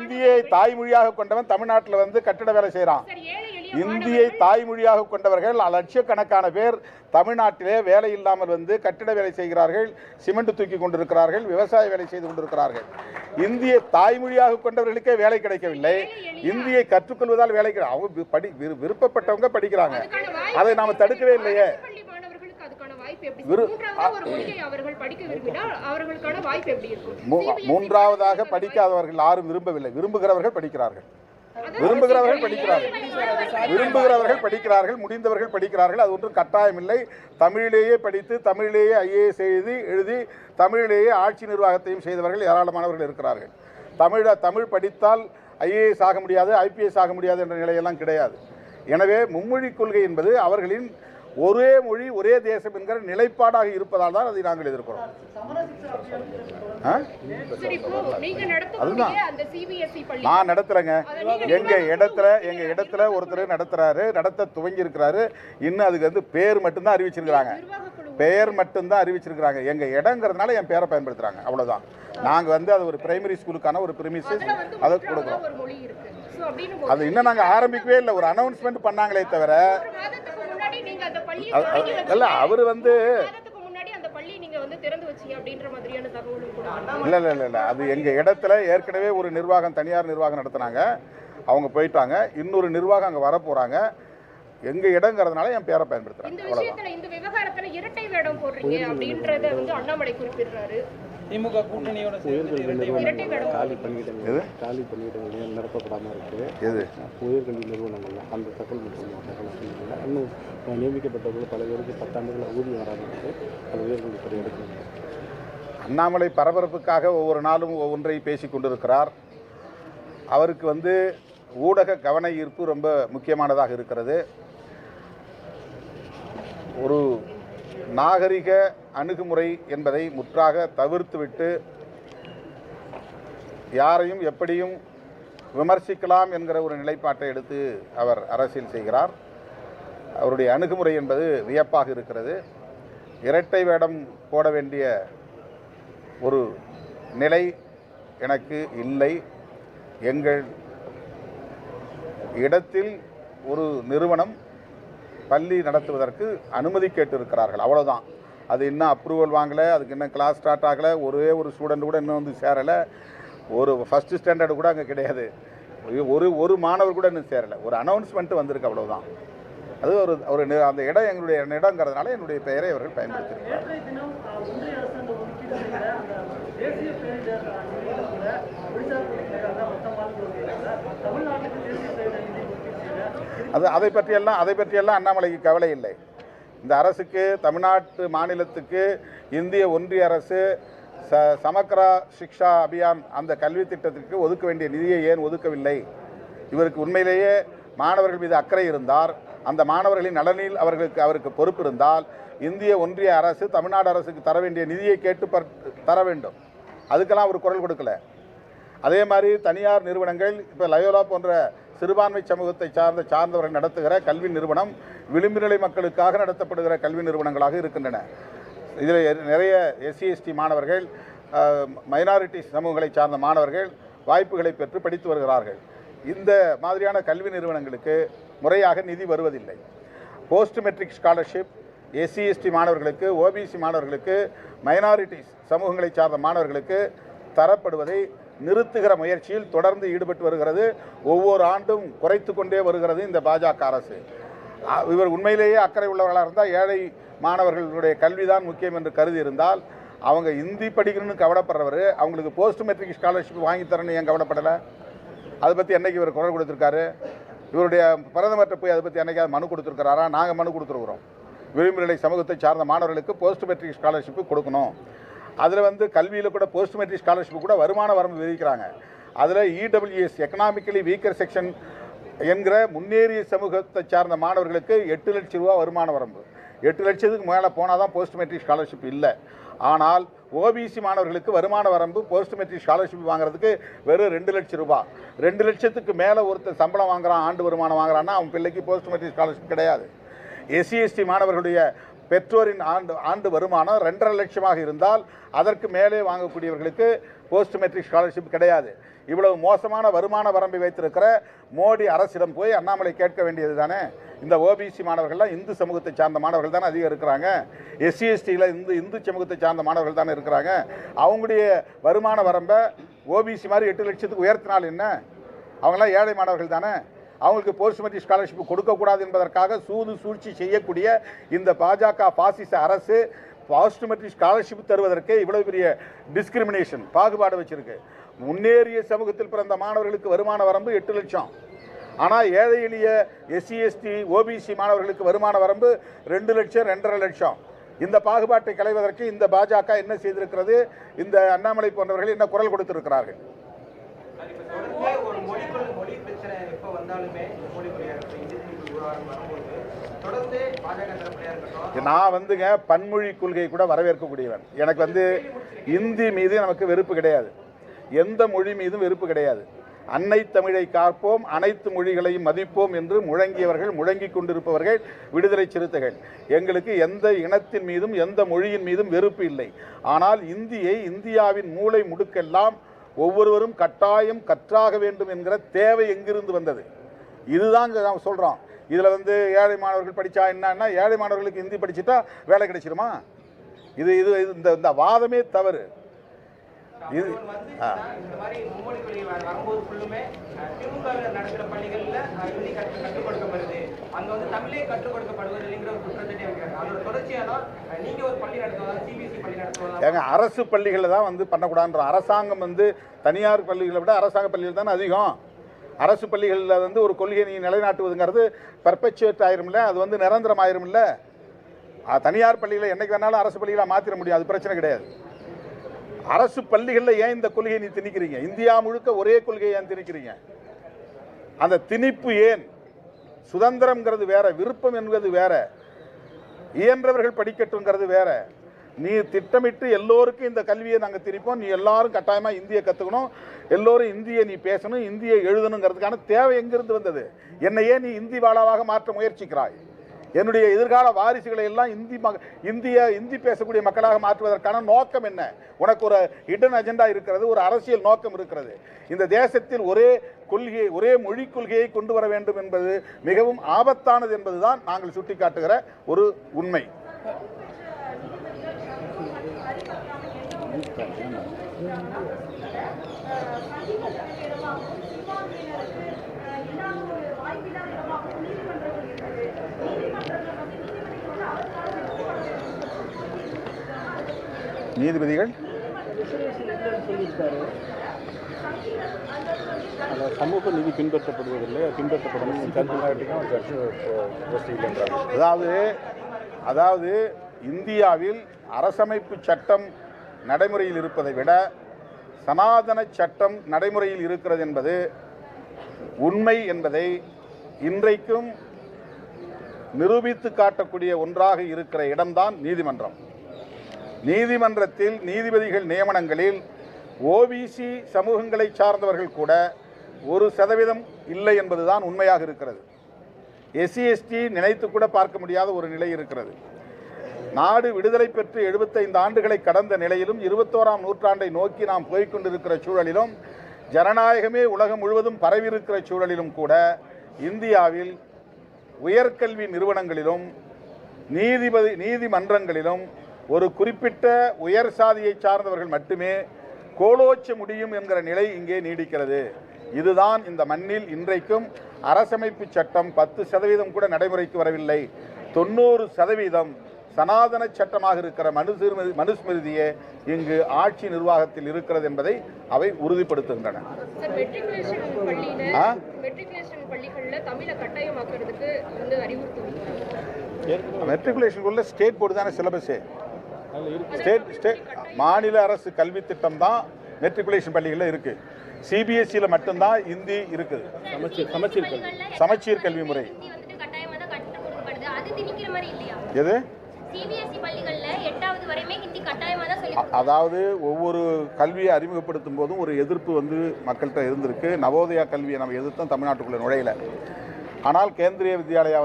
இந்தியை தாய்மொழியாக கொண்டவன் தமிழ்நாட்டில் வந்து கட்டிட வேலை செய்யறான். இந்தியை தாய்மொழியாக கொண்டவர்கள் லட்சக்கணக்கான பேர் தமிழ்நாட்டிலே வேலை இல்லாமல் வந்து கட்டிட வேலை செய்கிறார்கள், சிமெண்ட் தூக்கி கொண்டிருக்கிறார்கள், விவசாய வேலை செய்து கொண்டிருக்கிறார்கள். இந்தியை தாய்மொழியாக கொண்டவர்களுக்கே வேலை கிடைக்கவில்லை. இந்தியை கற்றுக்கொள்வதால் வேலை விருப்பப்பட்டவங்க படிக்கிறாங்க. அதை நாம தடுக்கவே இல்லையே. மூன்றாவதாக படிக்காதவர்கள் யாரும் விரும்பவில்லை. விரும்புகிறவர்கள் படிக்கிறார்கள். முடிந்தவர்கள் படிக்கிறார்கள். அது ஒன்றும் கட்டாயம் இல்லை. தமிழிலேயே படித்து தமிழிலேயே IAS எழுதி தமிழிலேயே ஆட்சி நிர்வாகத்தையும் செய்தவர்கள் ஏராளமானவர்கள் இருக்கிறார்கள். தமிழ் படித்தால் IAS ஆக முடியாது, IPS ஆக முடியாது என்ற நிலையெல்லாம் கிடையாது. எனவே மும்மொழி கொள்கை என்பது அவர்களின் ஒரே மொழி ஒரே தேசம் என்கிற நிலைப்பாடாக இருப்பதால் தான் அதை நாங்கள் எதிர்க்கிறோம். அதுதான் நான் நடத்துறேங்க. எங்க இடத்துல ஒருத்தர் நடத்த துவங்கி இருக்கிறாரு. இன்னும் அதுக்கு வந்து பேர் மட்டும்தான் அறிவிச்சிருக்கிறாங்க. எங்க இடங்கிறதுனால என் பேரை பயன்படுத்துறாங்க, அவ்வளவுதான். நாங்க வந்து அது ஒரு பிரைமரி ஸ்கூலுக்கான ஒரு பிரமிசஸ் அதை கொடுக்குறோம். அது இன்னும் நாங்க ஆரம்பிக்கவே இல்லை. ஒரு அனௌன்ஸ்மெண்ட் பண்ணாங்களே தவிர அவர் வந்து இல்ல அது எங்க இடத்துல ஏற்கனவே ஒரு நிர்வாகம், தனியார் நிர்வாகம் நடத்தினாங்க. அவங்க போயிட்டாங்க. இன்னொரு நிர்வாகம் அங்க வர போறாங்க. எங்க இடங்கிறதுனால என் பேரை பயன்படுத்துறாங்க. இந்த விவகாரத்துல இரட்டை வேடம் போடுறீங்க அப்படின்றத வந்து அண்ணாமலை குறிப்பிடுறாரு. திமுக கூட்டணியோட காலி பணியிடங்கள் நிரப்பப்படாமல் இருக்கு. உயர்கல்வி நிறுவனங்கள் அந்த தகவல் இன்னும் நியமிக்கப்பட்டவர்கள் பல பேருக்கு 10 ஆண்டுகள் ஊதியம் வராமல் இருக்கு. அது உயர்கல்வித்துறை எடுக்கணும். அண்ணாமலை பரபரப்புக்காக ஒவ்வொரு நாளும் ஒவ்வொன்றை பேசி கொண்டிருக்கிறார். அவருக்கு வந்து ஊடக கவன ஈர்ப்பு ரொம்ப முக்கியமானதாக இருக்கிறது. ஒரு நாகரிக அணுகுமுறை என்பதை முற்றாக தவிர்த்துவிட்டு யாரையும் எப்படியும் விமர்சிக்கலாம் என்கிற ஒரு நிலைப்பாட்டை எடுத்து அவர் அரசியல் செய்கிறார். அவருடைய அணுகுமுறை என்பது வியப்பாக இருக்கிறது. இரட்டை வேடம் போட வேண்டிய ஒரு நிலை எனக்கு இல்லை. எங்கள் இடத்தில் ஒரு நிறுவனம் பள்ளி நடத்துவதற்கு அனுமதி கேட்டிருக்கிறார்கள், அவ்வளோதான். அது இன்னும் அப்ரூவல் வாங்கலை, அதுக்கு இன்னும் கிளாஸ் ஸ்டார்ட் ஆகலை. ஒரே ஒரு ஸ்டூடெண்ட் கூட இன்னும் வந்து சேரலை. ஒரு ஃபஸ்ட்டு ஸ்டாண்டர்டு கூட அங்கே கிடையாது. ஒரு மாணவர் கூட இன்னும் சேரலை. ஒரு அனௌன்ஸ்மெண்ட்டு வந்திருக்கு, அவ்வளோதான். அது ஒரு அந்த இடம் எங்களுடைய இடங்கிறதுனால என்னுடைய பெயரை அவர்கள் பயன்படுத்தியிருக்கிறார். அதை பற்றியெல்லாம் அண்ணாமலைக்கு கவலை இல்லை. இந்த அரசுக்கு, தமிழ்நாட்டு மாநிலத்துக்கு இந்திய ஒன்றிய அரசு சமக்ரா சிக்ஷா அபியான் அந்த கல்வி திட்டத்திற்கு ஒதுக்க வேண்டிய நிதியை ஏன் ஒதுக்கவில்லை? இவருக்கு உண்மையிலேயே மாணவர்கள் மீது அக்கறை இருந்தார், அந்த மாணவர்களின் நலனில் அவருக்கு பொறுப்பு இருந்தால் இந்திய ஒன்றிய அரசு தமிழ்நாடு அரசுக்கு தர வேண்டிய நிதியை கேட்டு தர வேண்டும். அதுக்கெல்லாம் அவர் குரல் கொடுக்கல. அதே மாதிரி தனியார் நிறுவனங்கள், இப்போ லயோலா போன்ற சிறுபான்மை சமூகத்தை சார்ந்தவர்கள் நடத்துகிற கல்வி நிறுவனம் விளிம்பு நிலை மக்களுக்காக நடத்தப்படுகிற கல்வி நிறுவனங்களாக இருக்கின்றன. இதில் நிறைய SC ST மாணவர்கள், மைனாரிட்டி சமூகங்களை சார்ந்த மாணவர்கள் வாய்ப்புகளை பெற்று படித்து வருகிறார்கள். இந்த மாதிரியான கல்வி நிறுவனங்களுக்கு முறையாக நிதி வருவதில்லை. Post matric scholarship SC ST மாணவர்களுக்கு, OBC மாணவர்களுக்கு, மைனாரிட்டிஸ் சமூகங்களை சார்ந்த மாணவர்களுக்கு தரப்படுவதை நிறுத்துகிற முயற்சியில் தொடர்ந்து ஈடுபட்டு வருகிறது. ஒவ்வொரு ஆண்டும் குறைத்து கொண்டே வருகிறது இந்த பாஜக அரசு. இவர் உண்மையிலேயே அக்கறை உள்ளவர்களாக இருந்தால் ஏழை மாணவர்களுடைய கல்விதான் முக்கியம் என்று கருதி இருந்தால் அவங்க இந்தி படிக்கணும்னு கவலைப்படுறவர் அவங்களுக்கு போஸ்ட் மெட்ரிக் ஸ்காலர்ஷிப் வாங்கி தரணும்னு ஏன் கவலைப்படலை? அதை பற்றி என்றைக்கு இவர் குரல் கொடுத்துருக்காரு? இவருடைய பிரதமர்கிட்ட போய் அதை பற்றி என்றைக்காவது மனு கொடுத்துருக்கிறாரா? நாங்கள் மனு கொடுத்துருக்குறோம். விளிம்பு நிலை சமூகத்தை சார்ந்த மாணவர்களுக்கு போஸ்ட் மெட்ரிக் ஸ்காலர்ஷிப்பு கொடுக்கணும். அதில் வந்து கல்வியில் கூட போஸ்ட் மெட்ரிக் ஸ்காலர்ஷிப் கூட வருமான வரம்பு விதிக்கிறாங்க. அதில் EWS எக்கனாமிக்கலி வீக்கர் செக்ஷன் என்கிற முன்னேறிய சமூகத்தை சார்ந்த மாணவர்களுக்கு 8 லட்சம் ரூபா வருமான வரம்பு. 8 லட்சத்துக்கு மேலே போனால் தான் போஸ்ட் மெட்ரிக் ஸ்காலர்ஷிப் இல்லை. ஆனால் OBC மாணவர்களுக்கு வருமான வரம்பு போஸ்ட் மெட்ரிக் ஸ்காலர்ஷிப் வாங்குறதுக்கு வெறும் 2 லட்சம் ரூபா. 2 லட்சத்துக்கு மேலே ஒருத்தர் சம்பளம் வாங்குறான், ஆண்டு வருமானம் வாங்குறான்னா அவன் பிள்ளைக்கு போஸ்ட் மெட்ரிக் ஸ்காலர்ஷிப் கிடையாது. SC ST மாணவர்களுடைய பெற்றோரின் ஆண்டு வருமானம் 2.5 லட்சமாக இருந்தால் அதற்கு மேலே வாங்கக்கூடியவர்களுக்கு போஸ்ட் மெட்ரிக் ஸ்காலர்ஷிப் கிடையாது. இவ்வளவு மோசமான வருமான வரம்பை வைத்திருக்கிற மோடி அரசிடம் போய் அண்ணாமலை கேட்க வேண்டியது தானே. இந்த ஓபிசி மாணவர்கள்லாம் இந்து சமூகத்தை சார்ந்த மாணவர்கள் தானே அதிகம் இருக்கிறாங்க. எஸ்சி எஸ்டியில் இந்து சமூகத்தை சார்ந்த மாணவர்கள் தானே இருக்கிறாங்க. அவங்களுடைய வருமான வரம்பை ஓபிசி மாதிரி 8 லட்சத்துக்கு உயர்த்தினால் என்ன? அவங்களாம் ஏழை மாணவர்கள் தானே. அவங்களுக்கு போஸ்ட் மெட்ரிக் ஸ்காலர்ஷிப் கொடுக்கக்கூடாது என்பதற்காக சூழ்ச்சி செய்யக்கூடிய இந்த பாஜக பாசிச அரசு போஸ்ட் மெட்ரிக் ஸ்காலர்ஷிப் தருவதற்கு இவ்வளவு பெரிய டிஸ்கிரிமினேஷன் பாகுபாடு வச்சிருக்கு. முன்னேறிய சமூகத்தில் பிறந்த மாணவர்களுக்கு வருமான வரம்பு 8 லட்சம். ஆனால் ஏழை எளிய எஸ்சி எஸ்டி ஓபிசி மாணவர்களுக்கு வருமான வரம்பு 2 லட்சம் 2.5 லட்சம். இந்த பாகுபாட்டை களைவதற்கு இந்த பாஜக என்ன செய்திருக்கிறது? இந்த அண்ணாமலை போன்றவர்கள் என்ன குரல் கொடுத்திருக்கிறார்கள்? நான் பன்மொழி கொள்கையை கூட வரவேற்கக்கூடியவன். எனக்கு இந்தி மீது நமக்கு வெறுப்பு கிடையாது, எந்த மொழி மீதும் வெறுப்பு கிடையாது. அன்னை தமிழை காப்போம், அனைத்து மொழிகளையும் மதிப்போம் என்று முழங்கியவர்கள், முழங்கிக் கொண்டிருப்பவர்கள் விடுதலை சிறுத்தைகள். எங்களுக்கு எந்த இனத்தின் மீதும் எந்த மொழியின் மீதும் வெறுப்பு இல்லை. ஆனால் இந்தியை இந்தியாவின் மூளை முடுக்கெல்லாம் ஒவ்வொருவரும் கட்டாயம் கற்றாக வேண்டும் என்கிற தேவை எங்கிருந்து வந்தது? இதுதான் நாம் சொல்கிறோம். இதில் ஏழை மாணவர்கள் படித்தா என்னன்னா, ஏழை மாணவர்களுக்கு ஹிந்தி படிச்சுட்டா வேலை கிடைச்சிருமா? இது இது இந்த வாதமே தவறு. இது அரசு பள்ளிகளில் தான் பண்ணக்கூடாதுன்ற அரசாங்கம் தனியார் பள்ளிகளை விட அரசாங்க பள்ளிகள் தானே அதிகம். அரசு பள்ளிகளில் ஒரு கொள்கையை நீ நிலைநாட்டுவதுங்கிறது பர்பெச்சுவேட் ஆயிரும்ல, அது நிரந்தரம் ஆயிரும்ல. தனியார் பள்ளிகளை என்னைக்கு வேணாலும் அரசு பள்ளிகளை மாற்றிட முடியும், அது பிரச்சனை கிடையாது. அரசு பள்ளிகளில் ஏன் இந்த கொள்கையை நீ திணிக்கிறீங்க? இந்தியா முழுக்க ஒரே கொள்கையை ஏன் திணிக்கிறீங்க? அந்த திணிப்பு ஏன்? சுதந்திரம்ங்கிறது வேற, விருப்பம் என்பது வேற, இயன்றவர்கள் படிக்கட்டுங்கிறது வேற. நீ திட்டமிட்டு எல்லோருக்கும் இந்த கல்வியை நாங்கள் திணிப்போம், நீ எல்லாரும் கட்டாயமாக இந்தியை கற்றுக்கணும், எல்லோரும் இந்தியை நீ பேசணும், இந்தியை எழுதணுங்கிறதுக்கான தேவை எங்கிருந்து வந்தது? என்னையே நீ இந்தி வாழாவாக மாற்ற முயற்சிக்கிறாய். என்னுடைய எதிர்கால வாரிசுகளை எல்லாம் இந்தி பேசக்கூடிய மக்களாக மாற்றுவதற்கான நோக்கம் என்ன? உனக்கு ஒரு ஹிடன் அஜெண்டா இருக்கிறது, ஒரு அரசியல் நோக்கம் இருக்கிறது. இந்த தேசத்தில் ஒரே மொழி கொள்கையை கொண்டு வர வேண்டும் என்பது மிகவும் ஆபத்தானது என்பதுதான் நாங்கள் சுட்டிக்காட்டுகிற ஒரு உண்மை. நீதிபதிகள் சமூக நீதி பின்பற்றப்படுவதில்லை, பின்பற்றப்படணும். அதாவது இந்தியாவில் அரசமைப்பு சட்டம் நடைமுறையில் இருப்பதை விட சனாதன சட்டம் நடைமுறையில் இருக்கிறது என்பது உண்மை என்பதை இன்றைக்கும் நிரூபித்து காட்டக்கூடிய ஒன்றாக இருக்கிற இடம்தான் நீதிமன்றம். நீதிமன்றத்தில் நீதிபதிகள் நியமனங்களில் ஓபிசி சமூகங்களை சார்ந்தவர்கள் கூட 1% இல்லை என்பதுதான் உண்மையாக இருக்கிறது. எஸ்சி எஸ்டி நினைத்து கூட பார்க்க முடியாத ஒரு நிலை இருக்கிறது. நாடு விடுதலை பெற்று 75 ஆண்டுகளை கடந்த நிலையிலும் 21ஆம் நூற்றாண்டை நோக்கி நாம் போய்கொண்டிருக்கிற சூழலிலும் ஜனநாயகமே உலகம் முழுவதும் பரவியிருக்கிற சூழலிலும் கூட இந்தியாவில் உயர்கல்வி நிறுவனங்களிலும் நீதிமன்றங்களிலும் ஒரு குறிப்பிட்ட உயர் சாதியை சார்ந்தவர்கள் மட்டுமே கோலோச்ச முடியும் என்கிற நிலை இங்கே நீடிக்கிறது. இதுதான் இந்த மண்ணில் இன்றைக்கும் அரசமைப்பு சட்டம் 10% கூட நடைமுறைக்கு வரவில்லை. 90% சனாதன சட்டமாக இருக்கிற மனுஸ்மிருதியே இங்கு ஆட்சி நிர்வாகத்தில் இருக்கிறது என்பதை அவை உறுதிப்படுத்துகின்றன. மெட்ரிகுலேஷனுக்குள்ள ஸ்டேட் போர்டு தானே சிலபஸே. மாநில அரசு கல்வி திட்டம் தான் மெட்ரிகுலேஷன் பள்ளிகளில் இருக்கு. சிபிஎஸ்சியில் மட்டும்தான் இந்தி இருக்குது. சமச்சீர் கல்வி முறை எது? அதாவது ஒவ்வொரு கல்வியை அறிமுகப்படுத்தும் போதும் ஒரு எதிர்ப்பு மக்கள்கிட்ட இருந்திருக்கு. நவோதயா கல்வியை நம்ம எதிர்த்தும் தமிழ்நாட்டுக்குள்ள நுழையல. ஆனால் கேந்திரிய வித்யாலயா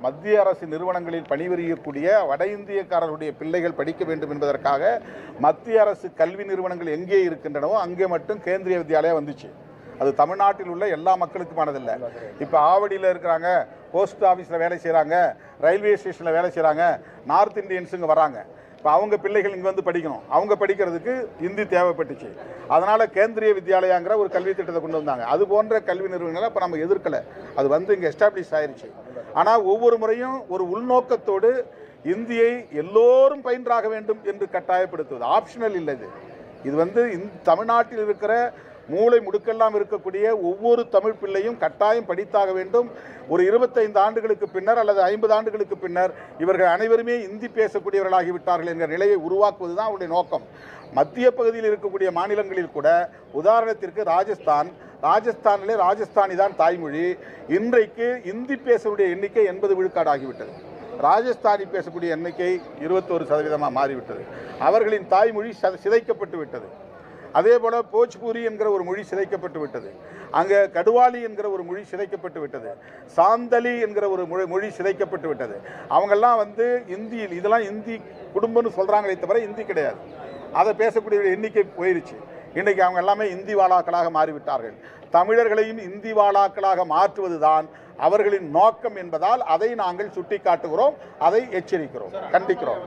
மத்திய அரசு நிறுவனங்களில் பணிபுரியக்கூடிய வட இந்தியக்காரர்களுடைய பிள்ளைகள் படிக்க வேண்டும் என்பதற்காக மத்திய அரசு கல்வி நிறுவனங்கள் எங்கே இருக்கின்றனவோ அங்கே மட்டும் கேந்திரிய வித்யாலயா வந்துச்சு. அது தமிழ்நாட்டில் உள்ள எல்லா மக்களுக்குமானதில்லை. இப்போ ஆவடியில் இருக்கிறாங்க, போஸ்ட் ஆஃபீஸில் வேலை செய்கிறாங்க, ரயில்வே ஸ்டேஷனில் வேலை செய்கிறாங்க, நார்த் இந்தியன்ஸுங்க வராங்க. இப்போ அவங்க பிள்ளைகள் இங்கே வந்து படிக்கணும். அவங்க படிக்கிறதுக்கு ஹிந்தி தேவைப்பட்டுச்சு. அதனால் கேந்திரிய வித்யாலயாங்கிற ஒரு கல்வி திட்டத்தை கொண்டு வந்தாங்க. அது போன்ற கல்வி நிறுவனங்களை இப்போ நம்ம எதிர்க்கலை. அது வந்து இங்கே எஸ்டாப்ளிஷ் ஆயிடுச்சு. ஆனால் ஒவ்வொரு முறையும் ஒரு உள்நோக்கத்தோடு இந்தியை எல்லோரும் பயின்றாக வேண்டும் என்று கட்டாயப்படுத்துவது ஆப்ஷனல் இல்லை. இது வந்து தமிழ்நாட்டில் இருக்கிற மூளை முடுக்கெல்லாம் இருக்கக்கூடிய ஒவ்வொரு தமிழ் பிள்ளையும் கட்டாயம் படித்தாக வேண்டும். ஒரு 25 ஆண்டுகளுக்கு பின்னர் அல்லது 50 ஆண்டுகளுக்கு பின்னர் இவர்கள் அனைவருமே இந்தி பேசக்கூடியவர்களாகிவிட்டார்கள் என்கிற நிலையை உருவாக்குவது தான் அவருடைய நோக்கம். மத்திய பகுதியில் இருக்கக்கூடிய மாநிலங்களில் கூட, உதாரணத்திற்கு ராஜஸ்தானிலே ராஜஸ்தானி தான் தாய்மொழி. இன்றைக்கு இந்தி பேசக்கூடிய எண்ணிக்கை 80 விழுக்காடு ஆகிவிட்டது. ராஜஸ்தானி பேசக்கூடிய எண்ணிக்கை 21% மாறிவிட்டது. அவர்களின் தாய்மொழி சிதைக்கப்பட்டு விட்டது. அதே போல் போஜ்பூரி என்கிற ஒரு மொழி சிதைக்கப்பட்டு விட்டது. அங்கே கடுவாலி என்கிற ஒரு மொழி சிதைக்கப்பட்டு விட்டது. சாந்தலி என்கிற ஒரு மொழி சிதைக்கப்பட்டு விட்டது. அவங்கெல்லாம் வந்து இந்தியில் இதெல்லாம் இந்தி குடும்பம்னு சொல்கிறாங்களே தவிர இந்தி கிடையாது. அதை பேசக்கூடிய எண்ணிக்கை போயிருச்சு. இன்றைக்கி அவங்க எல்லாமே இந்தி வாழாக்களாக மாறிவிட்டார்கள். தமிழர்களையும் இந்தி வாழாக்களாக மாற்றுவது தான் அவர்களின் நோக்கம் என்பதால் அதை நாங்கள் சுட்டி காட்டுகிறோம், அதை எச்சரிக்கிறோம், கண்டிக்கிறோம்.